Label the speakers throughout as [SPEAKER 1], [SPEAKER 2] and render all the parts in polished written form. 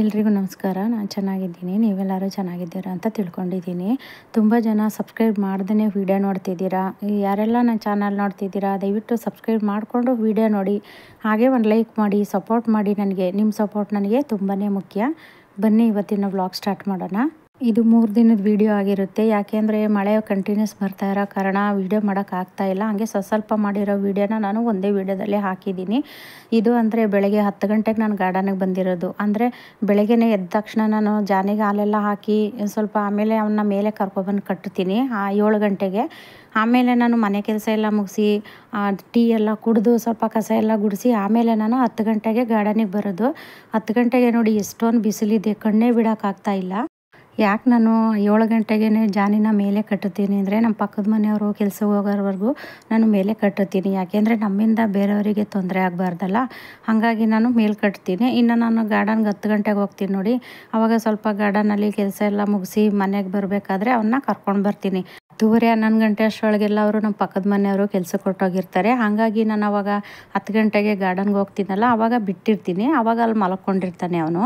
[SPEAKER 1] ಎಲ್ರಿಗೂ ನಮಸ್ಕಾರ. ನಾನು ಚೆನ್ನಾಗಿದ್ದೀನಿ, ನೀವೆಲ್ಲರೂ ಚೆನ್ನಾಗಿದ್ದೀರಾ ಅಂತ ತಿಳ್ಕೊಂಡಿದ್ದೀನಿ. ತುಂಬ ಜನ ಸಬ್ಸ್ಕ್ರೈಬ್ ಮಾಡ್ದೇ ವೀಡಿಯೋ ನೋಡ್ತಿದ್ದೀರಾ. ಯಾರೆಲ್ಲ ನನ್ನ ಚಾನಲ್ ನೋಡ್ತಿದ್ದೀರಾ ದಯವಿಟ್ಟು ಸಬ್ಸ್ಕ್ರೈಬ್ ಮಾಡಿಕೊಂಡು ವೀಡಿಯೋ ನೋಡಿ, ಹಾಗೆ ಒಂದು ಲೈಕ್ ಮಾಡಿ ಸಪೋರ್ಟ್ ಮಾಡಿ. ನನಗೆ ನಿಮ್ಮ ಸಪೋರ್ಟ್ ನನಗೆ ತುಂಬಾ ಮುಖ್ಯ. ಬನ್ನಿ ಇವತ್ತಿನ ವ್ಲಾಗ್ ಸ್ಟಾರ್ಟ್ ಮಾಡೋಣ. ಇದು 3 ದಿನದ ವೀಡಿಯೋ ಆಗಿರುತ್ತೆ, ಯಾಕೆಂದರೆ ಮಳೆ ಕಂಟಿನ್ಯೂಸ್ ಬರ್ತಾ ಇರೋ ಕಾರಣ ವೀಡಿಯೋ ಮಾಡೋಕ್ಕಾಗ್ತಾಯಿಲ್ಲ. ಹಾಗೆ ಸ್ವಲ್ಪ ಮಾಡಿರೋ ವೀಡಿಯೋನ ನಾನು ಒಂದೇ ವೀಡಿಯೋದಲ್ಲೇ ಹಾಕಿದ್ದೀನಿ. ಇದು ಅಂದರೆ ಬೆಳಗ್ಗೆ 10 ಗಂಟೆಗೆ ನಾನು ಗಾರ್ಡನಿಗೆ ಬಂದಿರೋದು. ಅಂದರೆ ಬೆಳಗ್ಗೆನೇ ಎದ್ದ ತಕ್ಷಣ ನಾನು ಜಾನಿಗೆ ಹಾಲೆಲ್ಲ ಹಾಕಿ ಸ್ವಲ್ಪ ಆಮೇಲೆ ಅವನ್ನ ಮೇಲೆ ಕರ್ಕೊಬಂದು ಕಟ್ಟುತ್ತೀನಿ 7 ಗಂಟೆಗೆ. ಆಮೇಲೆ ನಾನು ಮನೆ ಕೆಲಸ ಎಲ್ಲ ಮುಗಿಸಿ ಟೀ ಎಲ್ಲ ಕುಡಿದು ಸ್ವಲ್ಪ ಕಸ ಎಲ್ಲ ಗುಡಿಸಿ ಆಮೇಲೆ ನಾನು 10 ಗಂಟೆಗೆ ಗಾರ್ಡನಿಗೆ ಬರೋದು. 10 ಗಂಟೆಗೆ ನೋಡಿ ಎಷ್ಟೊಂದು ಬಿಸಿಲಿದೆ, ಕಣ್ಣೇ ಬಿಡೋಕ್ಕಾಗ್ತಾಯಿಲ್ಲ. ಯಾಕೆ ನಾನು 7 ಗಂಟೆಗೆ ಜಾನಿನ ಮೇಲೆ ಕಟ್ಟುತ್ತೀನಿ ಅಂದರೆ ನಮ್ಮ ಪಕ್ಕದ ಮನೆಯವರು ಕೆಲಸ ಹೋಗೋವರೆಗೂ ನಾನು ಮೇಲೆ ಕಟ್ಟುತ್ತೀನಿ. ಯಾಕೆಂದರೆ ನಮ್ಮಿಂದ ಬೇರೆಯವರಿಗೆ ತೊಂದರೆ ಆಗಬಾರ್ದಲ್ಲ, ಹಾಗಾಗಿ ನಾನು ಮೇಲೆ ಕಟ್ತೀನಿ. ಇನ್ನು ನಾನು ಗಾರ್ಡನ್ಗೆ 10 ಗಂಟೆಗೆ ಹೋಗ್ತೀನಿ ನೋಡಿ, ಆವಾಗ ಸ್ವಲ್ಪ ಗಾರ್ಡನಲ್ಲಿ ಕೆಲಸ ಎಲ್ಲ ಮುಗಿಸಿ ಮನೆಗೆ ಬರಬೇಕಾದ್ರೆ ಅವನ್ನ ಕರ್ಕೊಂಡು ಬರ್ತೀನಿ. 10:30 11 ಗಂಟೆ ಅಷ್ಟರೊಳಗೆಲ್ಲ ಅವರು ನಮ್ಮ ಪಕ್ಕದ ಮನೆಯವರು ಕೆಲಸ ಕೊಟ್ಟೋಗಿರ್ತಾರೆ. ಹಾಗಾಗಿ ನಾನು ಅವಾಗ 10 ಗಂಟೆಗೆ ಗಾರ್ಡನ್ಗೆ ಹೋಗ್ತೀನಲ್ಲ, ಆವಾಗ ಬಿಟ್ಟಿರ್ತೀನಿ. ಆವಾಗ ಅಲ್ಲಿ ಮಲ್ಕೊಂಡಿರ್ತಾನೆ ಅವನು.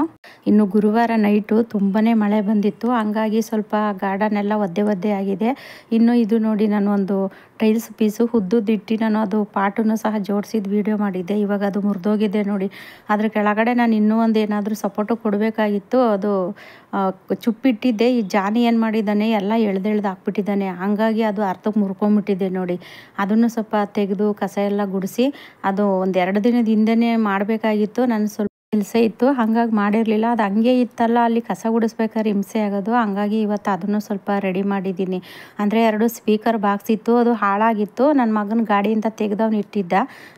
[SPEAKER 1] ಇನ್ನು ಗುರುವಾರ ನೈಟು ತುಂಬಾ ಮಳೆ ಬಂದಿತ್ತು, ಹಂಗಾಗಿ ಸ್ವಲ್ಪ ಗಾರ್ಡನ್ ಎಲ್ಲ ಒದ್ದೆ ಆಗಿದೆ. ಇನ್ನು ಇದು ನೋಡಿ ನಾನು ಒಂದು ಟೈಲ್ಸ್ ಪೀಸು ಉದ್ದುದಿಟ್ಟು ನಾನು ಅದು ಪಾಟನ್ನು ಸಹ ಜೋಡಿಸಿದ ವೀಡಿಯೋ ಮಾಡಿದ್ದೆ. ಇವಾಗ ಅದು ಮುರಿದೋಗಿದೆ ನೋಡಿ. ಅದ್ರ ಕೆಳಗಡೆ ನಾನು ಇನ್ನೂ ಒಂದು ಏನಾದರೂ ಸಪೋರ್ಟು ಕೊಡಬೇಕಾಗಿತ್ತು, ಅದು ಚುಪ್ಪಿಟ್ಟಿದ್ದೆ. ಈ ಜಾನಿ ಏನು ಮಾಡಿದ್ದಾನೆ ಎಲ್ಲ ಎಳ್ದು ಹಾಕ್ಬಿಟ್ಟಿದ್ದಾನೆ, ಹಂಗಾಗಿ ಅದು ಅರ್ಧಕ್ಕೆ ಮುರ್ಕೊಂಬಿಟ್ಟಿದೆ ನೋಡಿ. ಅದನ್ನು ಸ್ವಲ್ಪ ತೆಗೆದು ಕಸ ಎಲ್ಲ ಗುಡಿಸಿ ಅದು ಒಂದು 2 ದಿನದ ಹಿಂದೆನೇ ಮಾಡಬೇಕಾಗಿತ್ತು. ನಾನು ಸ್ವಲ್ಪ ಕೆಲಸ ಇತ್ತು, ಹಾಗಾಗಿ ಮಾಡಿರಲಿಲ್ಲ. ಅದು ಹಂಗೆ ಇತ್ತಲ್ಲ, ಅಲ್ಲಿ ಕಸ ಗುಡಿಸ್ಬೇಕಾದ್ರೆ ಹಿಂಸೆ ಆಗೋದು, ಹಂಗಾಗಿ ಇವತ್ತು ಅದನ್ನು ಸ್ವಲ್ಪ ರೆಡಿ ಮಾಡಿದ್ದೀನಿ. ಅಂದರೆ 2 ಸ್ಪೀಕರ್ ಬಾಕ್ಸ್ ಇತ್ತು, ಅದು ಹಾಳಾಗಿತ್ತು. ನನ್ನ ಮಗನ ಗಾಡಿಯಿಂದ ತೆಗೆದವನು ಇಟ್ಟಿದ್ದ,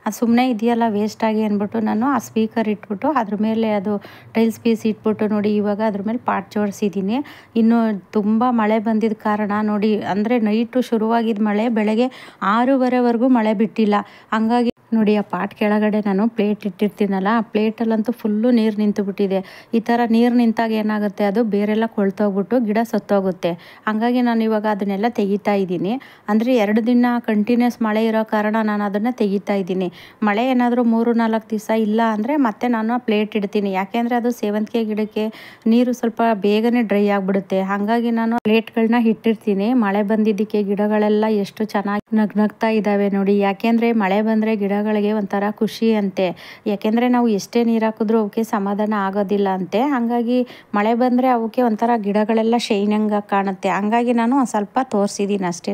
[SPEAKER 1] ಅದು ಸುಮ್ಮನೆ ಇದೆಯಲ್ಲ ವೇಸ್ಟಾಗಿ ಅಂದ್ಬಿಟ್ಟು ನಾನು ಆ ಸ್ಪೀಕರ್ ಇಟ್ಬಿಟ್ಟು ಅದ್ರ ಮೇಲೆ ಅದು ಟೈಲ್ಸ್ ಪೀಸ್ ಇಟ್ಬಿಟ್ಟು ನೋಡಿ ಇವಾಗ ಅದ್ರ ಮೇಲೆ ಪಾಟ್ ಜೋಡಿಸಿದ್ದೀನಿ. ಇನ್ನು ತುಂಬ ಮಳೆ ಬಂದಿದ್ದ ಕಾರಣ ನೋಡಿ, ಅಂದರೆ ನೈಟು ಶುರುವಾಗಿದ್ದ ಮಳೆ ಬೆಳಗ್ಗೆ 6:30ವರೆಗೂ ಮಳೆ ಬಿಟ್ಟಿಲ್ಲ. ಹಂಗಾಗಿ ನೋಡಿ ಆ ಪಾಟ್ ಕೆಳಗಡೆ ನಾನು ಪ್ಲೇಟ್ ಇಟ್ಟಿರ್ತೀನಲ್ಲ, ಆ ಪ್ಲೇಟಲ್ಲಂತೂ ಫುಲ್ಲು ನೀರು ನಿಂತು ಬಿಟ್ಟಿದೆ. ಈ ಥರ ನೀರು ನಿಂತಾಗ ಏನಾಗುತ್ತೆ, ಅದು ಬೇರೆಲ್ಲ ಕೊಳ್ತೋಗ್ಬಿಟ್ಟು ಗಿಡ ಸತ್ತೋಗುತ್ತೆ. ಹಾಗಾಗಿ ನಾನು ಇವಾಗ ಅದನ್ನೆಲ್ಲ ತೆಗಿತಾ ಇದ್ದೀನಿ. ಅಂದರೆ 2 ದಿನ ಕಂಟಿನ್ಯೂಸ್ ಮಳೆ ಇರೋ ಕಾರಣ ನಾನು ಅದನ್ನು ತೆಗಿತಾ ಇದ್ದೀನಿ. ಮಳೆ ಏನಾದರೂ 3-4 ದಿವಸ ಇಲ್ಲ ಅಂದರೆ ಮತ್ತೆ ನಾನು ಪ್ಲೇಟ್ ಇಡ್ತೀನಿ. ಯಾಕೆಂದರೆ ಅದು ಸೇವಂತಿಗೆ ಗಿಡಕ್ಕೆ ನೀರು ಸ್ವಲ್ಪ ಬೇಗನೆ ಡ್ರೈ ಆಗಿಬಿಡುತ್ತೆ. ಹಾಗಾಗಿ ನಾನು ಪ್ಲೇಟ್ಗಳನ್ನ ಇಟ್ಟಿರ್ತೀನಿ. ಮಳೆ ಬಂದಿದ್ದಕ್ಕೆ ಗಿಡಗಳೆಲ್ಲ ಎಷ್ಟು ಚೆನ್ನಾಗಿ ನಗ್ನಗ್ತಾ ಇದ್ದಾವೆ ನೋಡಿ. ಯಾಕೆಂದರೆ ಮಳೆ ಬಂದರೆ ಗಿಡಗಳಿಗೆ ಒಂಥರ ಖುಷಿ ಅಂತೆ. ಯಾಕೆಂದರೆ ನಾವು ಎಷ್ಟೇ ನೀರು ಹಾಕಿದ್ರೂ ಅವಕ್ಕೆ ಸಮಾಧಾನ ಆಗೋದಿಲ್ಲ ಅಂತೆ. ಹಾಗಾಗಿ ಮಳೆ ಬಂದರೆ ಅವಕ್ಕೆ ಒಂಥರ ಗಿಡಗಳೆಲ್ಲ ಶೈನಿಂಗ್ ಕಾಣುತ್ತೆ. ಹಂಗಾಗಿ ನಾನು ಸ್ವಲ್ಪ ತೋರಿಸಿದ್ದೀನಿ ಅಷ್ಟೇ.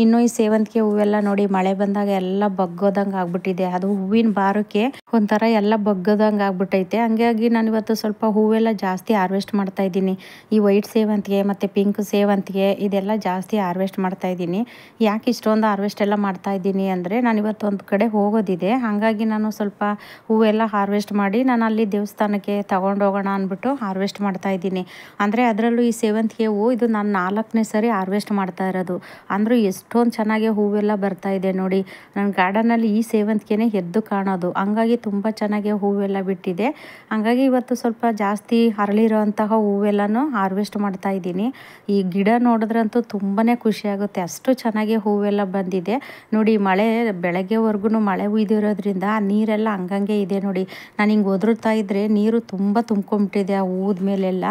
[SPEAKER 1] ಇನ್ನು ಈ ಸೇವಂತಿಗೆ ಹೂವೆಲ್ಲ ನೋಡಿ ಮಳೆ ಬಂದಾಗ ಎಲ್ಲ ಬಗ್ಗೋದಂಗೆ ಆಗ್ಬಿಟ್ಟಿದೆ. ಅದು ಹೂವಿನ ಬಾರಕ್ಕೆ ಒಂಥರ ಎಲ್ಲ ಬಗ್ಗೋದಂಗೆ ಆಗ್ಬಿಟ್ಟೈತೆ. ಹಂಗಾಗಿ ನಾನು ಇವತ್ತು ಸ್ವಲ್ಪ ಹೂವೆಲ್ಲ ಜಾಸ್ತಿ ಹಾರ್ವೆಸ್ಟ್ ಮಾಡ್ತಾ ಇದ್ದೀನಿ. ಈ ವೈಟ್ ಸೇವಂತಿಗೆ ಮತ್ತು ಪಿಂಕ್ ಸೇವಂತಿಗೆ ಇದೆಲ್ಲ ಜಾಸ್ತಿ ಹಾರ್ವೆಸ್ಟ್ ಮಾಡ್ತಾ ಇದ್ದೀನಿ. ಯಾಕೆ ಇಷ್ಟೊಂದು ಹಾರ್ವೆಸ್ಟ್ ಎಲ್ಲ ಮಾಡ್ತಾ ಇದ್ದೀನಿ ಅಂದರೆ, ನಾನು ಇವತ್ತು ಒಂದು ಕಡೆ ಹೋಗೋದಿದೆ, ಹಾಗಾಗಿ ನಾನು ಸ್ವಲ್ಪ ಹೂವೆಲ್ಲ ಹಾರ್ವೆಸ್ಟ್ ಮಾಡಿ ನಾನು ಅಲ್ಲಿ ದೇವಸ್ಥಾನಕ್ಕೆ ತಗೊಂಡೋಗೋಣ ಅಂದ್ಬಿಟ್ಟು ಹಾರ್ವೆಸ್ಟ್ ಮಾಡ್ತಾ ಇದ್ದೀನಿ. ಅಂದರೆ ಅದರಲ್ಲೂ ಈ ಸೇವಂತಿಗೆ ಹೂವು ಇದು ನಾನು 4ನೇ ಸರಿ ಹಾರ್ವೆಸ್ಟ್ ಮಾಡ್ತಾ ಇರೋದು. ಅಂದರೂ ಎಷ್ಟೊಂದು ಚೆನ್ನಾಗಿ ಹೂವೆಲ್ಲ ಬರ್ತಾ ಇದೆ ನೋಡಿ. ನನ್ನ ಗಾರ್ಡನಲ್ಲಿ ಈ ಸೇವಂತಿಗೆನೇ ಎದ್ದು ಕಾಣೋದು, ಹಂಗಾಗಿ ತುಂಬ ಚೆನ್ನಾಗಿ ಹೂವೆಲ್ಲ ಬಿಟ್ಟಿದೆ. ಹಂಗಾಗಿ ಇವತ್ತು ಸ್ವಲ್ಪ ಜಾಸ್ತಿ ಅರಳಿರೋಂತಹ ಹೂವೆಲ್ಲನೂ ಹಾರ್ವೆಸ್ಟ್ ಮಾಡ್ತಾ ಇದ್ದೀನಿ. ಈ ಗಿಡ ನೋಡಿದ್ರಂತೂ ತುಂಬಾ ಖುಷಿಯಾಗುತ್ತೆ, ಅಷ್ಟು ಚೆನ್ನಾಗಿ ಹೂವೆಲ್ಲ ಬಂದಿದೆ ನೋಡಿ. ಮಳೆ ಬೆಳಗ್ಗೆವರೆಗೂ ಮಳೆ ಉಯ್ದಿರೋದ್ರಿಂದ ಆ ನೀರೆಲ್ಲ ಹಂಗಂಗೆ ಇದೆ ನೋಡಿ. ನಾನು ಹಿಂಗೆ ಒದರುತ್ತಾ ಇದ್ದರೆ ನೀರು ತುಂಬ ತುಂಬ್ಕೊಂಬಿಟ್ಟಿದೆ ಆ ಹೂದ ಮೇಲೆಲ್ಲ.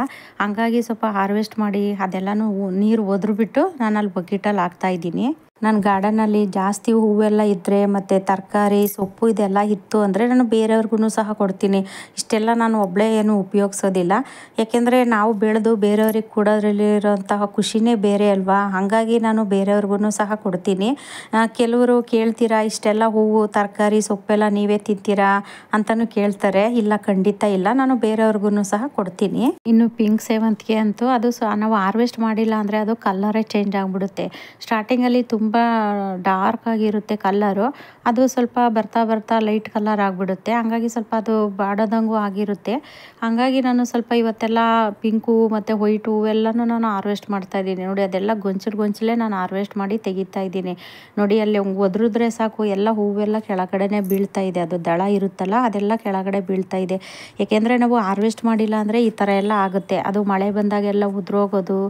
[SPEAKER 1] ಹಂಗಾಗಿ ಸ್ವಲ್ಪ ಹಾರ್ವೆಸ್ಟ್ ಮಾಡಿ ಅದೆಲ್ಲನೂ ನೀರು ಒದ್ರುಬಿಟ್ಟು ನಾನು ಅಲ್ಲಿ ಬಕೆಟಲ್ಲಿ ಹಾಕ್ತಾಯಿದ್ದೀನಿ. ನನ್ನ ಗಾರ್ಡನಲ್ಲಿ ಜಾಸ್ತಿ ಹೂವೆಲ್ಲ ಇದ್ದರೆ ಮತ್ತು ತರಕಾರಿ ಸೊಪ್ಪು ಇದೆಲ್ಲ ಇತ್ತು ಅಂದರೆ ನಾನು ಬೇರೆಯವ್ರಿಗೂ ಸಹ ಕೊಡ್ತೀನಿ. ಇಷ್ಟೆಲ್ಲ ನಾನು ಒಬ್ಬಳೇ ಏನು ಉಪಯೋಗಿಸೋದಿಲ್ಲ, ಯಾಕೆಂದರೆ ನಾವು ಬೆಳೆದು ಬೇರೆಯವ್ರಿಗೆ ಕೊಡೋದ್ರಲ್ಲಿರೋಂತಹ ಖುಷಿನೇ ಬೇರೆ ಅಲ್ವಾ. ಹಾಗಾಗಿ ನಾನು ಬೇರೆಯವ್ರಿಗೂ ಸಹ ಕೊಡ್ತೀನಿ. ಕೆಲವರು ಕೇಳ್ತೀರಾ ಇಷ್ಟೆಲ್ಲ ಹೂವು ತರಕಾರಿ ಸೊಪ್ಪೆಲ್ಲ ನೀವೇ ತಿಂತೀರಾ ಅಂತಲೂ ಕೇಳ್ತಾರೆ. ಇಲ್ಲ, ಖಂಡಿತ ಇಲ್ಲ, ನಾನು ಬೇರೆಯವ್ರಿಗೂ ಸಹ ಕೊಡ್ತೀನಿ. ಇನ್ನು ಪಿಂಕ್ ಸೇವಂತಿಗೆ ಅಂತೂ ಅದು ನಾವು ಹಾರ್ವೆಸ್ಟ್ ಮಾಡಿಲ್ಲ ಅಂದರೆ ಅದು ಕಲ್ಲರೇ ಚೇಂಜ್ ಆಗಿಬಿಡುತ್ತೆ. ಸ್ಟಾರ್ಟಿಂಗಲ್ಲಿ ತುಂಬ ಡಾರ್ಕ್ ಆಗಿರುತ್ತೆ ಕಲ್ಲರು, ಅದು ಸ್ವಲ್ಪ ಬರ್ತಾ ಲೈಟ್ ಕಲರ್ ಆಗಿಬಿಡುತ್ತೆ. ಹಂಗಾಗಿ ಸ್ವಲ್ಪ ಅದು ಬಾಡೋದಂಗೂ ಆಗಿರುತ್ತೆ. ಹಾಗಾಗಿ ನಾನು ಸ್ವಲ್ಪ ಇವತ್ತೆಲ್ಲ ಪಿಂಕ್ ಹೂವು ಮತ್ತು ವೈಟ್ ಹೂವೆಲ್ಲನೂ ನಾನು ಹಾರ್ವೆಸ್ಟ್ ಮಾಡ್ತಾ ಇದ್ದೀನಿ ನೋಡಿ. ಅದೆಲ್ಲ ಗೊಂಚಲೇ ನಾನು ಹಾರ್ವೆಸ್ಟ್ ಮಾಡಿ ತೆಗಿತಾ ಇದ್ದೀನಿ ನೋಡಿ. ಅಲ್ಲಿ ಒದ್ರಿದ್ರೆ ಸಾಕು ಎಲ್ಲ ಹೂವೆಲ್ಲ ಕೆಳಗಡೆನೆ ಬೀಳ್ತಾ ಇದೆ. ಅದು ದಳ ಇರುತ್ತಲ್ಲ ಅದೆಲ್ಲ ಕೆಳಗಡೆ ಬೀಳ್ತಾ ಇದೆ. ಏಕೆಂದರೆ ನಾವು ಹಾರ್ವೆಸ್ಟ್ ಮಾಡಿಲ್ಲ ಅಂದರೆ ಈ ಥರ ಎಲ್ಲ ಆಗುತ್ತೆ. ಅದು ಮಳೆ ಬಂದಾಗೆಲ್ಲ ಉದುರೋಗೋದು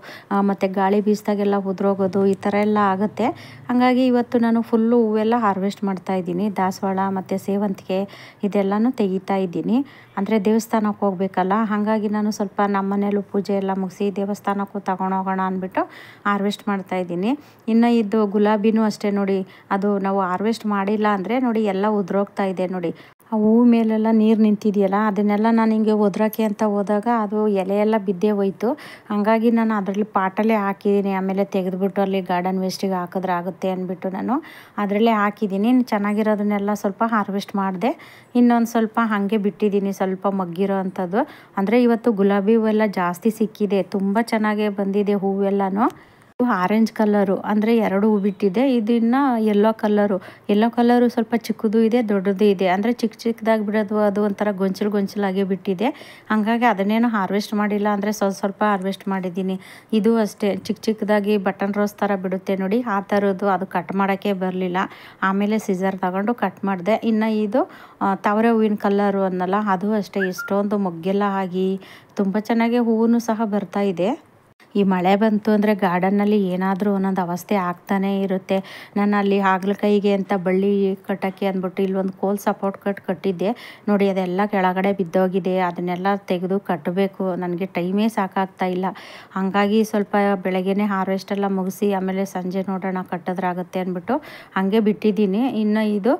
[SPEAKER 1] ಮತ್ತು ಗಾಳಿ ಬೀಸಿದಾಗೆಲ್ಲ ಉದುರೋಗೋದು ಈ ಥರ ಎಲ್ಲ ಆಗುತ್ತೆ. ಹಾಗಾಗಿ ಇವತ್ತು ನಾನು ಫುಲ್ಲು ಹೂವೆಲ್ಲ ಹಾರ್ವೆಸ್ಟ್ ಮಾಡ್ತಾಯಿದ್ದೀನಿ. ದಾಸವಾಳ ಮತ್ತು ಸೇವಂತಿಗೆ ಇದೆಲ್ಲನೂ ತೆಗಿತಾ ಇದ್ದೀನಿ. ಅಂದರೆ ದೇವಸ್ಥಾನಕ್ಕೆ ಹೋಗ್ಬೇಕಲ್ಲ, ಹಾಗಾಗಿ ನಾನು ಸ್ವಲ್ಪ ನಮ್ಮ ಮನೇಲೂ ಪೂಜೆ ಎಲ್ಲ ಮುಗಿಸಿ ದೇವಸ್ಥಾನಕ್ಕೂ ತಗೊಂಡೋಗೋಣ ಅಂದ್ಬಿಟ್ಟು ಹಾರ್ವೆಸ್ಟ್ ಮಾಡ್ತಾಯಿದ್ದೀನಿ. ಇನ್ನು ಇದು ಗುಲಾಬಿನೂ ಅಷ್ಟೇ ನೋಡಿ, ಅದು ನಾವು ಹಾರ್ವೆಸ್ಟ್ ಮಾಡಿಲ್ಲ ಅಂದರೆ ನೋಡಿ ಎಲ್ಲ ಉದುರೋಗ್ತಾ ಇದೆ ನೋಡಿ. ಆ ಹೂವು ಮೇಲೆಲ್ಲ ನೀರು ನಿಂತಿದೆಯಲ್ಲ, ಅದನ್ನೆಲ್ಲ ನಾನು ಹಿಂಗೆ ಒದ್ರೋಕ್ಕೆ ಅಂತ ಹೋದಾಗ ಅದು ಎಲೆ ಎಲ್ಲ ಬಿದ್ದೇ ಹೋಯ್ತು. ಹಾಗಾಗಿ ನಾನು ಅದರಲ್ಲಿ ಪಾಟಲ್ಲೇ ಹಾಕಿದ್ದೀನಿ. ಆಮೇಲೆ ತೆಗೆದುಬಿಟ್ಟು ಅಲ್ಲಿ ಗಾರ್ಡನ್ ವೇಸ್ಟಿಗೆ ಹಾಕಿದ್ರೆ ಆಗುತ್ತೆ ಅಂದ್ಬಿಟ್ಟು ನಾನು ಅದರಲ್ಲೇ ಹಾಕಿದ್ದೀನಿ. ಚೆನ್ನಾಗಿರೋದನ್ನೆಲ್ಲ ಸ್ವಲ್ಪ ಹಾರ್ವೆಸ್ಟ್ ಮಾಡಿದೆ. ಇನ್ನೊಂದು ಸ್ವಲ್ಪ ಹಾಗೆ ಬಿಟ್ಟಿದ್ದೀನಿ, ಸ್ವಲ್ಪ ಮಗ್ಗಿರೋ ಅಂಥದ್ದು. ಅಂದರೆ ಇವತ್ತು ಗುಲಾಬಿ ಹೂವೆಲ್ಲ ಜಾಸ್ತಿ ಸಿಕ್ಕಿದೆ, ತುಂಬ ಚೆನ್ನಾಗೇ ಬಂದಿದೆ ಹೂವೆಲ್ಲನೂ. ಆರೆಂಜ್ ಕಲರು ಅಂದರೆ 2 ಹೂ ಬಿಟ್ಟಿದೆ. ಇದನ್ನು ಯೆಲ್ಲೋ ಕಲರು ಸ್ವಲ್ಪ ಚಿಕ್ಕದು ಇದೆ, ದೊಡ್ಡದು ಇದೆ. ಅಂದರೆ ಚಿಕ್ಕದಾಗಿ ಬಿಡೋದು, ಅದು ಒಂಥರ ಗೊಂಚಲಾಗಿ ಬಿಟ್ಟಿದೆ. ಹಾಗಾಗಿ ಅದನ್ನೇನು ಹಾರ್ವೆಸ್ಟ್ ಮಾಡಿಲ್ಲ, ಅಂದರೆ ಸ್ವಲ್ಪ ಹಾರ್ವೆಸ್ಟ್ ಮಾಡಿದ್ದೀನಿ. ಇದು ಅಷ್ಟೇ ಚಿಕ್ಕದಾಗಿ ಬಟನ್ ರೋಸ್ ಥರ ಬಿಡುತ್ತೆ ನೋಡಿ, ಆ ಥರದ್ದು. ಅದು ಕಟ್ ಮಾಡೋಕ್ಕೆ ಬರಲಿಲ್ಲ, ಆಮೇಲೆ ಸಿಸರ್ ತಗೊಂಡು ಕಟ್ ಮಾಡಿದೆ. ಇನ್ನು ಇದು ತಾವರೆ ಹೂವಿನ ಕಲರು ಅನ್ನಲ್ಲ, ಅದು ಅಷ್ಟೇ ಎಷ್ಟೊಂದು ಮೊಗ್ಗೆಲ್ಲ ಆಗಿ ತುಂಬ ಚೆನ್ನಾಗಿ ಹೂವು ಸಹ ಬರ್ತಾ ಇದೆ. ಈ ಮಳೆ ಬಂತು ಅಂದರೆ ಗಾರ್ಡನ್ನಲ್ಲಿ ಏನಾದರೂ ಒಂದೊಂದು ಅವಸ್ಥೆ ಆಗ್ತಾನೇ ಇರುತ್ತೆ. ನಾನು ಅಲ್ಲಿ ಹಾಗಲಕಾಯಿಗೆ ಅಂತ ಬಳ್ಳಿ ಕಟ್ಟೋಕ್ಕೆ ಅಂದ್ಬಿಟ್ಟು ಇಲ್ಲೊಂದು ಕೋಲ್ ಸಪೋರ್ಟ್ ಕಟ್ಟಿದ್ದೆ ನೋಡಿ, ಅದೆಲ್ಲ ಕೆಳಗಡೆ ಬಿದ್ದೋಗಿದೆ. ಅದನ್ನೆಲ್ಲ ತೆಗೆದು ಕಟ್ಟಬೇಕು, ನನಗೆ ಟೈಮೇ ಸಾಕಾಗ್ತಾ ಇಲ್ಲ. ಹಾಗಾಗಿ ಸ್ವಲ್ಪ ಬೆಳಗ್ಗೆನೇ ಹಾರ್ವೆಸ್ಟ್ ಎಲ್ಲ ಮುಗಿಸಿ ಆಮೇಲೆ ಸಂಜೆ ನೋಡೋಣ ಕಟ್ಟಿದ್ರಾಗುತ್ತೆ ಅಂದ್ಬಿಟ್ಟು ಹಾಗೆ ಬಿಟ್ಟಿದ್ದೀನಿ. ಇನ್ನು ಇದು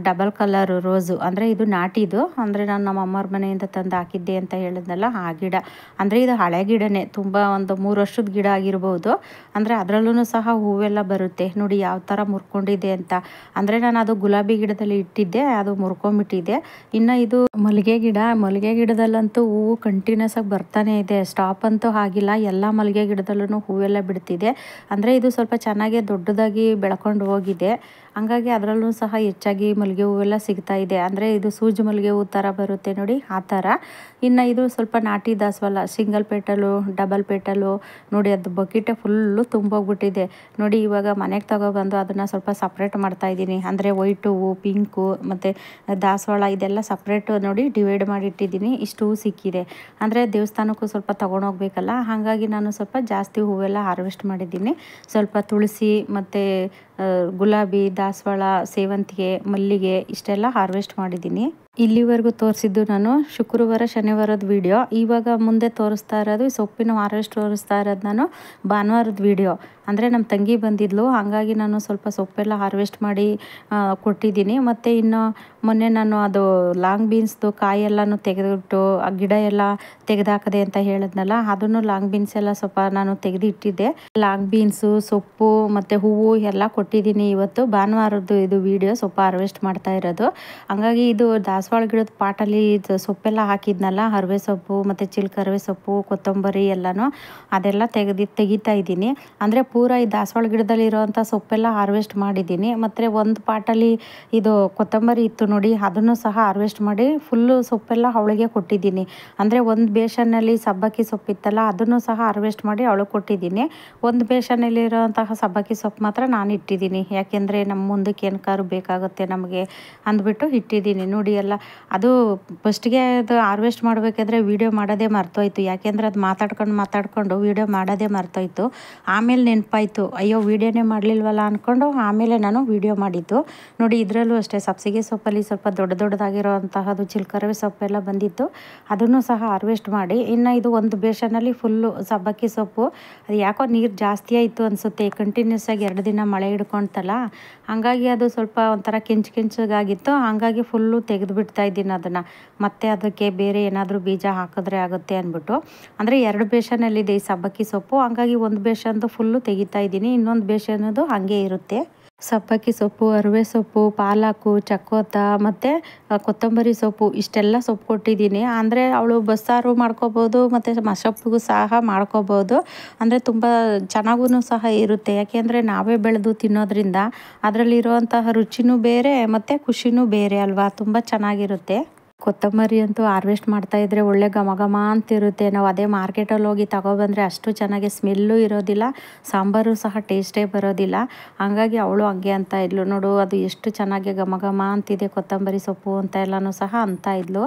[SPEAKER 1] ಡಬಲ್ ಕಲರು ರೋಸು, ಅಂದರೆ ಇದು ನಾಟಿದು, ಅಂದರೆ ನಾನು ನಮ್ಮ ಅಮ್ಮವ್ರ ಮನೆಯಿಂದ ತಂದು ಹಾಕಿದ್ದೆ ಅಂತ ಹೇಳಿದ್ನಲ್ಲ ಆ ಗಿಡ. ಅಂದರೆ ಇದು ಹಳೆ ಗಿಡನೇ, ತುಂಬ ಒಂದು 3 ವರ್ಷದ ಗಿಡ ಆಗಿರ್ಬೋದು. ಅಂದರೆ ಅದರಲ್ಲೂ ಸಹ ಹೂವೆಲ್ಲ ಬರುತ್ತೆ ನೋಡಿ ಯಾವ ಥರ ಮುರ್ಕೊಂಡಿದೆ ಅಂತ. ಅಂದರೆ ನಾನು ಅದು ಗುಲಾಬಿ ಗಿಡದಲ್ಲಿ ಇಟ್ಟಿದ್ದೆ, ಅದು ಮುರ್ಕೊಂಬಿಟ್ಟಿದೆ. ಇನ್ನು ಇದು ಮಲ್ಲಿಗೆ ಗಿಡದಲ್ಲಂತೂ ಹೂವು ಕಂಟಿನ್ಯೂಸ್ ಆಗಿ ಬರ್ತಾನೆ ಇದೆ, ಸ್ಟಾಪ್ ಅಂತೂ ಆಗಿಲ್ಲ. ಎಲ್ಲ ಮಲ್ಲಿಗೆ ಗಿಡದಲ್ಲೂ ಹೂವೆಲ್ಲ ಬಿಡ್ತಿದೆ. ಅಂದರೆ ಇದು ಸ್ವಲ್ಪ ಚೆನ್ನಾಗಿ ದೊಡ್ಡದಾಗಿ ಬೆಳ್ಕೊಂಡು ಹೋಗಿದೆ. ಹಂಗಾಗಿ ಅದರಲ್ಲೂ ಸಹ ಹೆಚ್ಚಾಗಿ ಮಲ್ಲಿಗೆ ಹೂವೆಲ್ಲ ಸಿಗ್ತಾ ಇದೆ. ಅಂದರೆ ಇದು ಸೂಜಿ ಮಲ್ಲಿಗೆ ಹೂ ಥರ ಬರುತ್ತೆ ನೋಡಿ, ಆ ಥರ. ಇನ್ನು ಇದು ಸ್ವಲ್ಪ ನಾಟಿ ದಾಸವಾಳ, ಸಿಂಗಲ್ ಪೇಟಲು, ಡಬಲ್ ಪೇಟಲು ನೋಡಿ, ಅದು ಬಕೆಟೇ ಫುಲ್ಲು ತುಂಬೋಗ್ಬಿಟ್ಟಿದೆ ನೋಡಿ. ಇವಾಗ ಮನೆಗೆ ತಗೊಬಂದು ಅದನ್ನು ಸ್ವಲ್ಪ ಸಪ್ರೇಟ್ ಮಾಡ್ತಾಯಿದ್ದೀನಿ. ಅಂದರೆ ವೈಟು ಹೂವು, ಪಿಂಕು ಮತ್ತು ದಾಸವಾಳ ಇದೆಲ್ಲ ಸಪ್ರೇಟು ನೋಡಿ ಡಿವೈಡ್ ಮಾಡಿಟ್ಟಿದ್ದೀನಿ. ಇಷ್ಟು ಹೂ ಸಿಕ್ಕಿದೆ. ಅಂದರೆ ದೇವಸ್ಥಾನಕ್ಕೂ ಸ್ವಲ್ಪ ತೊಗೊಂಡೋಗ್ಬೇಕಲ್ಲ, ಹಾಗಾಗಿ ನಾನು ಸ್ವಲ್ಪ ಜಾಸ್ತಿ ಹೂವೆಲ್ಲ ಹಾರ್ವೆಸ್ಟ್ ಮಾಡಿದ್ದೀನಿ. ಸ್ವಲ್ಪ ತುಳಸಿ ಮತ್ತು ಗುಲಾಬಿ, ದಾಸವಾಳ, ಸೇವಂತಿಗೆ, ಮಲ್ಲಿಗೆ ಇಷ್ಟೆಲ್ಲ ಹಾರ್ವೆಸ್ಟ್ ಮಾಡಿದ್ದೀನಿ. ಇಲ್ಲಿವರೆಗೂ ತೋರಿಸಿದ್ದು ನಾನು ಶುಕ್ರವಾರ ಶನಿವಾರದ ವಿಡಿಯೋ. ಇವಾಗ ಮುಂದೆ ತೋರಿಸ್ತಾ ಇರೋದು ಸೊಪ್ಪಿನ ಹಾರ್ವೆಸ್ಟ್ ತೋರಿಸ್ತಾ ಇರೋದು ನಾನು ಭಾನುವಾರದ ವಿಡಿಯೋ. ಅಂದರೆ ನಮ್ಮ ತಂಗಿ ಬಂದಿದ್ಲು, ಹಾಗಾಗಿ ನಾನು ಸ್ವಲ್ಪ ಸೊಪ್ಪೆಲ್ಲ ಹಾರ್ವೆಸ್ಟ್ ಮಾಡಿ ಕೊಟ್ಟಿದ್ದೀನಿ. ಮತ್ತು ಇನ್ನು ಮೊನ್ನೆ ನಾನು ಅದು ಲಾಂಗ್ ಬೀನ್ಸ್ದು ಕಾಯೆಲ್ಲನೂ ತೆಗೆದುಬಿಟ್ಟು ಆ ಗಿಡ ಎಲ್ಲ ತೆಗೆದಾಕದೆ ಅಂತ ಹೇಳಿದ್ನಲ್ಲ, ಅದನ್ನು ಲಾಂಗ್ ಬೀನ್ಸ್ ಎಲ್ಲ ಸ್ವಲ್ಪ ನಾನು ತೆಗೆದು ಇಟ್ಟಿದ್ದೆ. ಲಾಂಗ್ ಬೀನ್ಸು, ಸೊಪ್ಪು ಮತ್ತು ಹೂವು ಎಲ್ಲ ಕೊಟ್ಟಿದ್ದೀನಿ. ಇವತ್ತು ಭಾನುವಾರದ್ದು ಇದು ವಿಡಿಯೋ, ಸೊಪ್ಪು ಹಾರ್ವೆಸ್ಟ್ ಮಾಡ್ತಾ ಇರೋದು. ಹಾಗಾಗಿ ಇದು ದಾಸವಾಳ ಗಿಡದ ಪಾಟಲ್ಲಿ ಸೊಪ್ಪೆಲ್ಲ ಹಾಕಿದ್ನಲ್ಲ, ಹರವೆ ಸೊಪ್ಪು ಮತ್ತು ಚಿಲ್ಕರವೆ ಸೊಪ್ಪು, ಕೊತ್ತಂಬರಿ ಎಲ್ಲನೂ ಅದೆಲ್ಲ ತೆಗಿತಾ ಇದ್ದೀನಿ. ಅಂದರೆ ಪೂರ ಈ ದಾಸವಾಳ ಗಿಡದಲ್ಲಿ ಇರೋವಂಥ ಸೊಪ್ಪೆಲ್ಲ ಹಾರ್ವೆಸ್ಟ್ ಮಾಡಿದ್ದೀನಿ. ಮತ್ತು ಒಂದು ಪಾಟಲ್ಲಿ ಇದು ಕೊತ್ತಂಬರಿ ಇತ್ತು ನೋಡಿ, ಅದನ್ನು ಸಹ ಹಾರ್ವೆಸ್ಟ್ ಮಾಡಿ ಫುಲ್ಲು ಸೊಪ್ಪೆಲ್ಲ ಅವಳಿಗೆ ಕೊಟ್ಟಿದ್ದೀನಿ. ಅಂದರೆ ಒಂದು ಬೇಷನ್ನಲ್ಲಿ ಸಬ್ಬಕ್ಕಿ ಸೊಪ್ಪಿತ್ತಲ್ಲ, ಅದನ್ನು ಸಹ ಹಾರ್ವೆಸ್ಟ್ ಮಾಡಿ ಅವಳಿಗೆ ಕೊಟ್ಟಿದ್ದೀನಿ. ಒಂದು ಬೇಷನ್ನಲ್ಲಿರೋಂತಹ ಸಬ್ಬಕ್ಕಿ ಸೊಪ್ಪು ಮಾತ್ರ ನಾನು ಇಟ್ಟಿದ್ದೀನಿ, ಯಾಕೆಂದರೆ ನಮ್ಮ ಮುಂದಕ್ಕೆ ಏನಕ್ಕಾದ್ರು ಬೇಕಾಗುತ್ತೆ ನಮಗೆ ಅಂದ್ಬಿಟ್ಟು ಇಟ್ಟಿದ್ದೀನಿ ನೋಡಿ. ಎಲ್ಲ ಅದು ಫಸ್ಟ್ಗೆ ಅದು ಹಾರ್ವೆಸ್ಟ್ ಮಾಡಬೇಕಾದ್ರೆ ವೀಡಿಯೋ ಮಾಡೋದೇ ಮರ್ತೋಯ್ತು, ಯಾಕೆಂದರೆ ಅದು ಮಾತಾಡ್ಕೊಂಡು ವೀಡಿಯೋ ಮಾಡೋದೇ ಮರ್ತೋಯ್ತು. ಆಮೇಲೆ ನೆನಪಾಯಿತು, ಅಯ್ಯೋ ವೀಡಿಯೋನೇ ಮಾಡಲಿಲ್ವಲ್ಲ ಅಂದ್ಕೊಂಡು ಆಮೇಲೆ ನಾನು ವೀಡಿಯೋ ಮಾಡಿದ್ದು ನೋಡಿ. ಇದರಲ್ಲೂ ಅಷ್ಟೇ ಸಬ್ಸಿಗೆ ಸೊಪ್ಪಲ್ಲಿ ಸ್ವಲ್ಪ ದೊಡ್ಡದಾಗಿರೋಂತಹದ್ದು ಚಿಲ್ಕರವೆ ಸೊಪ್ಪೆಲ್ಲ ಬಂದಿತ್ತು, ಅದನ್ನು ಸಹ ಹಾರ್ವೆಸ್ಟ್ ಮಾಡಿ. ಇನ್ನು ಇದು ಒಂದು ಬೇಷನಲ್ಲಿ ಫುಲ್ಲು ಸಬ್ಬಕ್ಕಿ ಸೊಪ್ಪು. ಅದು ಯಾಕೋ ನೀರು ಜಾಸ್ತಿ ಆಯಿತು ಅನಿಸುತ್ತೆ, ಕಂಟಿನ್ಯೂಸ್ ಆಗಿ 2 ದಿನ ಮಳೆ ಹಿಡ್ಕೊಳ್ತಲ್ಲ, ಹಾಗಾಗಿ ಅದು ಸ್ವಲ್ಪ ಒಂಥರ ಕೆಂಚಾಗಿತ್ತು. ಹಾಗಾಗಿ ಫುಲ್ಲು ತೆಗೆದು ಬಿಡ್ತಾ ಇದ್ದೀನಿ ಅದನ್ನು. ಮತ್ತೆ ಅದಕ್ಕೆ ಬೇರೆ ಏನಾದರೂ ಬೀಜ ಹಾಕಿದ್ರೆ ಆಗುತ್ತೆ ಅಂದ್ಬಿಟ್ಟು. ಅಂದರೆ 2 ಬೇಷನಲ್ಲಿದೆ ಈ ಸಬ್ಬಕ್ಕಿ ಸೊಪ್ಪು, ಹಾಗಾಗಿ ಒಂದು ಬೇಷನ್ದು ಫುಲ್ಲು ತೆಗಿತಾ ಇದ್ದೀನಿ, ಇನ್ನೊಂದು ಬೇಷನ್ನದು ಹಾಗೆ ಇರುತ್ತೆ. ಸಬ್ಬಕ್ಕಿ ಸೊಪ್ಪು, ಅರಿವೆ ಸೊಪ್ಪು, ಪಾಲಕು, ಚಕ್ಕೋತ ಮತ್ತು ಕೊತ್ತಂಬರಿ ಸೊಪ್ಪು ಇಷ್ಟೆಲ್ಲ ಸೊಪ್ಪು ಕೊಟ್ಟಿದ್ದೀನಿ. ಅಂದರೆ ಅವಳು ಬಸ್ಸಾರು ಮಾಡ್ಕೋಬೋದು ಮತ್ತು ಮಸೊಪ್ಪಿಗೂ ಸಹ ಮಾಡ್ಕೋಬೋದು. ಅಂದರೆ ತುಂಬ ಚೆನ್ನಾಗೂ ಸಹ ಇರುತ್ತೆ, ಯಾಕೆಂದರೆ ನಾವೇ ಬೆಳೆದು ತಿನ್ನೋದ್ರಿಂದ ಅದರಲ್ಲಿರುವಂತಹ ರುಚಿನೂ ಬೇರೆ ಮತ್ತು ಖುಷಿನೂ ಬೇರೆ ಅಲ್ವಾ, ತುಂಬ ಚೆನ್ನಾಗಿರುತ್ತೆ. ಕೊತ್ತಂಬರಿ ಅಂತೂ ಹಾರ್ವೆಸ್ಟ್ ಮಾಡ್ತಾಯಿದ್ರೆ ಒಳ್ಳೆ ಘಮ ಘಮ ಅಂತಿರುತ್ತೆ. ನಾವು ಅದೇ ಮಾರ್ಕೆಟಲ್ಲಿ ಹೋಗಿ ತಗೊಬಂದರೆ ಅಷ್ಟು ಚೆನ್ನಾಗಿ ಸ್ಮೆಲ್ಲು ಇರೋದಿಲ್ಲ, ಸಾಂಬಾರು ಸಹ ಟೇಸ್ಟೇ ಬರೋದಿಲ್ಲ. ಹಾಗಾಗಿ ಅವಳು ಹಂಗೆ ಅಂತ ಇದ್ಲು, ನೋಡು ಅದು ಎಷ್ಟು ಚೆನ್ನಾಗಿ ಘಮ ಘಮ ಅಂತಿದೆ ಕೊತ್ತಂಬರಿ ಸೊಪ್ಪು ಅಂತ ಎಲ್ಲನೂ ಸಹ ಅಂತ ಇದ್ಲು.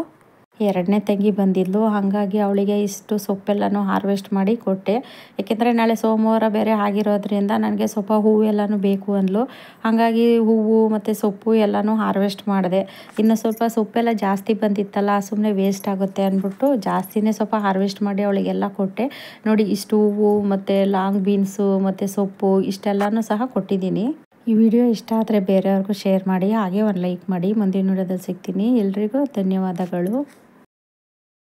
[SPEAKER 1] ಎರಡನೇ ತಂಗಿ ಬಂದಿದ್ಲು, ಹಾಗಾಗಿ ಅವಳಿಗೆ ಇಷ್ಟು ಸೊಪ್ಪೆಲ್ಲನೂ ಹಾರ್ವೆಸ್ಟ್ ಮಾಡಿ ಕೊಟ್ಟೆ. ಏಕೆಂದರೆ ನಾಳೆ ಸೋಮವಾರ ಬೇರೆ ಆಗಿರೋದ್ರಿಂದ ನನಗೆ ಸ್ವಲ್ಪ ಹೂವೆಲ್ಲನೂ ಬೇಕು ಅಂದ್ಲು. ಹಾಗಾಗಿ ಹೂವು ಮತ್ತು ಸೊಪ್ಪು ಎಲ್ಲನೂ ಹಾರ್ವೆಸ್ಟ್ ಮಾಡಿದೆ. ಇನ್ನು ಸ್ವಲ್ಪ ಸೊಪ್ಪೆಲ್ಲ ಜಾಸ್ತಿ ಬಂದಿತ್ತಲ್ಲ, ಸುಮ್ಮನೆ ವೇಸ್ಟ್ ಆಗುತ್ತೆ ಅಂದ್ಬಿಟ್ಟು ಜಾಸ್ತಿನೇ ಸ್ವಲ್ಪ ಹಾರ್ವೆಸ್ಟ್ ಮಾಡಿ ಅವಳಿಗೆಲ್ಲ ಕೊಟ್ಟೆ. ನೋಡಿ, ಇಷ್ಟು ಹೂವು ಮತ್ತು ಲಾಂಗ್ ಬೀನ್ಸು ಮತ್ತು ಸೊಪ್ಪು ಇಷ್ಟೆಲ್ಲನೂ ಸಹ ಕೊಟ್ಟಿದ್ದೀನಿ. ಈ ವಿಡಿಯೋ ಇಷ್ಟ ಆದರೆ ಬೇರೆಯವ್ರಿಗೂ ಶೇರ್ ಮಾಡಿ, ಹಾಗೆ ಒಂದು ಲೈಕ್ ಮಾಡಿ. ಮುಂದಿನ ವಿಡಿಯೋದಲ್ಲಿ ಸಿಗ್ತೀನಿ. ಎಲ್ರಿಗೂ ಧನ್ಯವಾದಗಳು.